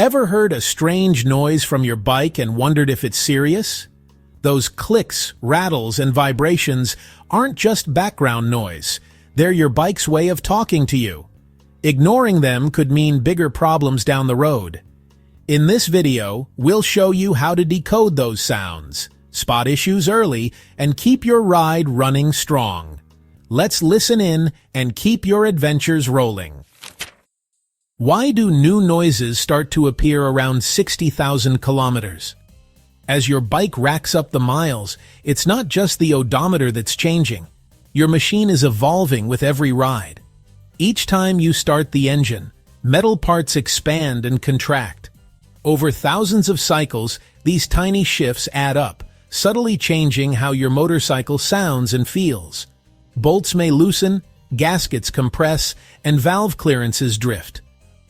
Ever heard a strange noise from your bike and wondered if it's serious? Those clicks, rattles, and vibrations aren't just background noise. They're your bike's way of talking to you. Ignoring them could mean bigger problems down the road. In this video, we'll show you how to decode those sounds, spot issues early, and keep your ride running strong. Let's listen in and keep your adventures rolling. Why do new noises start to appear around 60,000 kilometers? As your bike racks up the miles, it's not just the odometer that's changing. Your machine is evolving with every ride. Each time you start the engine, metal parts expand and contract. Over thousands of cycles, these tiny shifts add up, subtly changing how your motorcycle sounds and feels. Bolts may loosen, gaskets compress, and valve clearances drift.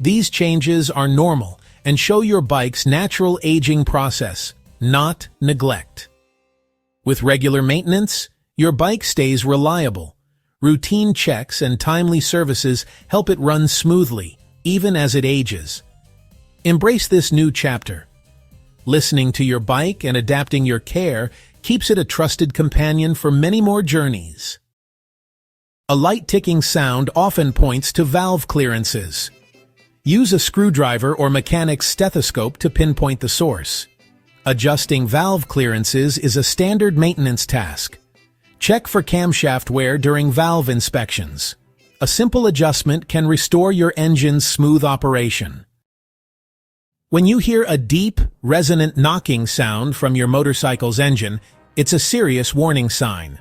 These changes are normal and show your bike's natural aging process, not neglect. With regular maintenance, your bike stays reliable. Routine checks and timely services help it run smoothly, even as it ages. Embrace this new chapter. Listening to your bike and adapting your care keeps it a trusted companion for many more journeys. A light ticking sound often points to valve clearances. Use a screwdriver or mechanic's stethoscope to pinpoint the source. Adjusting valve clearances is a standard maintenance task. Check for camshaft wear during valve inspections. A simple adjustment can restore your engine's smooth operation. When you hear a deep, resonant knocking sound from your motorcycle's engine, it's a serious warning sign.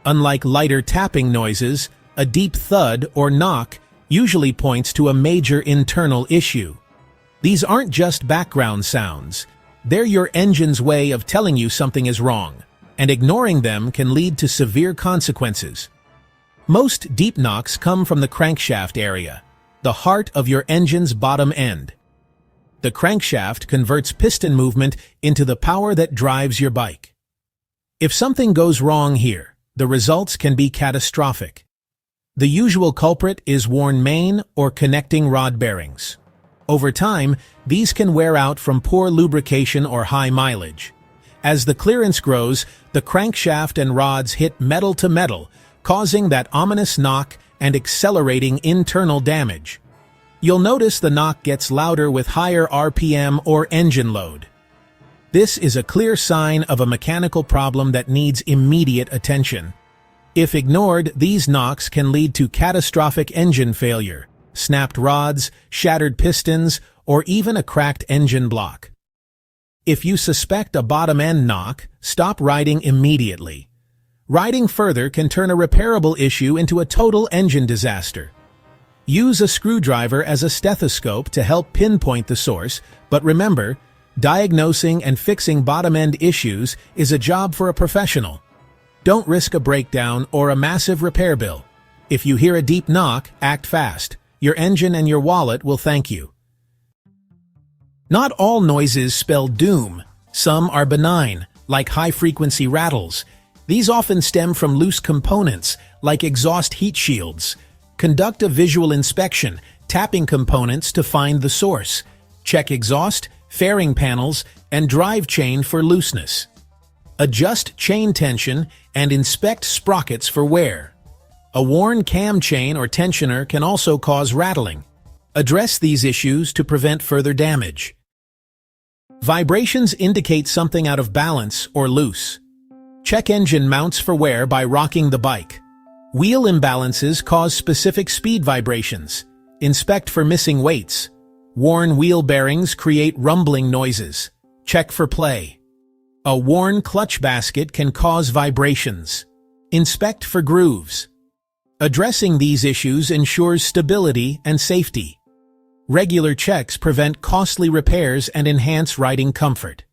Unlike lighter tapping noises, a deep thud or knock usually points to a major internal issue. These aren't just background sounds. They're your engine's way of telling you something is wrong, and ignoring them can lead to severe consequences. Most deep knocks come from the crankshaft area, the heart of your engine's bottom end. The crankshaft converts piston movement into the power that drives your bike. If something goes wrong here, the results can be catastrophic. The usual culprit is worn main or connecting rod bearings. Over time, these can wear out from poor lubrication or high mileage. As the clearance grows, the crankshaft and rods hit metal to metal, causing that ominous knock and accelerating internal damage. You'll notice the knock gets louder with higher RPM or engine load. This is a clear sign of a mechanical problem that needs immediate attention. If ignored, these knocks can lead to catastrophic engine failure, snapped rods, shattered pistons, or even a cracked engine block. If you suspect a bottom-end knock, stop riding immediately. Riding further can turn a repairable issue into a total engine disaster. Use a screwdriver as a stethoscope to help pinpoint the source, but remember, diagnosing and fixing bottom-end issues is a job for a professional. Don't risk a breakdown or a massive repair bill. If you hear a deep knock, act fast. Your engine and your wallet will thank you. Not all noises spell doom. Some are benign, like high-frequency rattles. These often stem from loose components, like exhaust heat shields. Conduct a visual inspection, tapping components to find the source. Check exhaust, fairing panels, and drive chain for looseness. Adjust chain tension and inspect sprockets for wear. A worn cam chain or tensioner can also cause rattling. Address these issues to prevent further damage. Vibrations indicate something out of balance or loose. Check engine mounts for wear by rocking the bike. Wheel imbalances cause specific speed vibrations. Inspect for missing weights. Worn wheel bearings create rumbling noises. Check for play. A worn clutch basket can cause vibrations. Inspect for grooves. Addressing these issues ensures stability and safety. Regular checks prevent costly repairs and enhance riding comfort.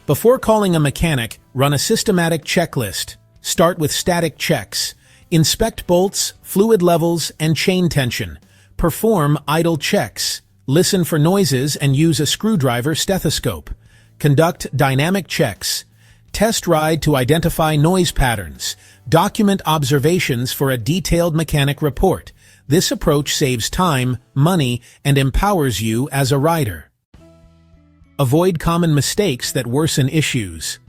Before calling a mechanic, run a systematic checklist. Start with static checks. Inspect bolts, fluid levels, and chain tension. Perform idle checks. Listen for noises and use a screwdriver stethoscope. Conduct dynamic checks. Test ride to identify noise patterns. Document observations for a detailed mechanic report. This approach saves time, money, and empowers you as a rider. Avoid common mistakes that worsen issues.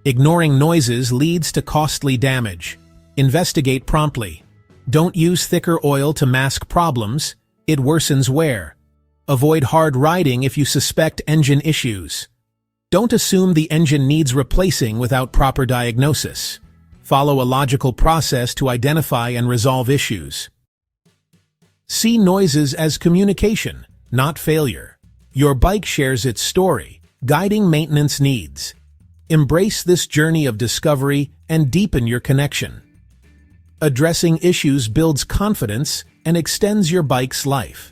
Ignoring noises leads to costly damage. Investigate promptly. Don't use thicker oil to mask problems. It worsens wear. Avoid hard riding if you suspect engine issues. Don't assume the engine needs replacing without proper diagnosis. Follow a logical process to identify and resolve issues. See noises as communication, not failure. Your bike shares its story, guiding maintenance needs. Embrace this journey of discovery and deepen your connection. Addressing issues builds confidence and extends your bike's life.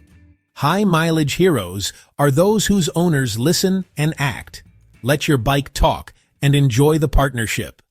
High-mileage heroes are those whose owners listen and act. Let your bike talk and enjoy the partnership.